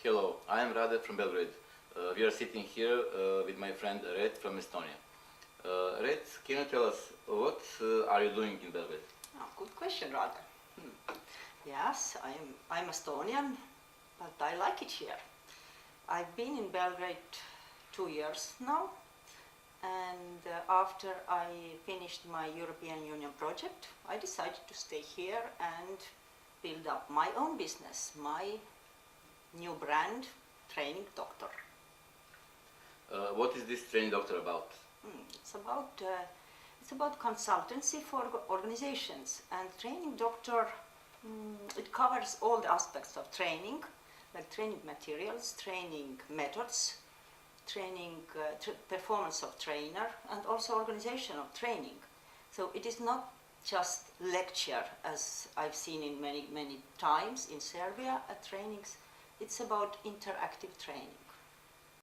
Hello, I am Rade from Belgrade. We are sitting here with my friend Red from Estonia. Red, can you tell us what are you doing in Belgrade? Oh, good question, Rade. Yes, I'm Estonian, but I like it here. I've been in Belgrade 2 years now, and after I finished my European Union project, I decided to stay here and build up my own business, my new brand, Training Doctor. What is this training doctor about? It's about consultancy for organizations, and Training Doctor, it covers all the aspects of training, like training materials, training methods, training performance of trainer, and also organization of training. So it is not just lecture, as I've seen in many times in Serbia at trainings. It's about interactive training.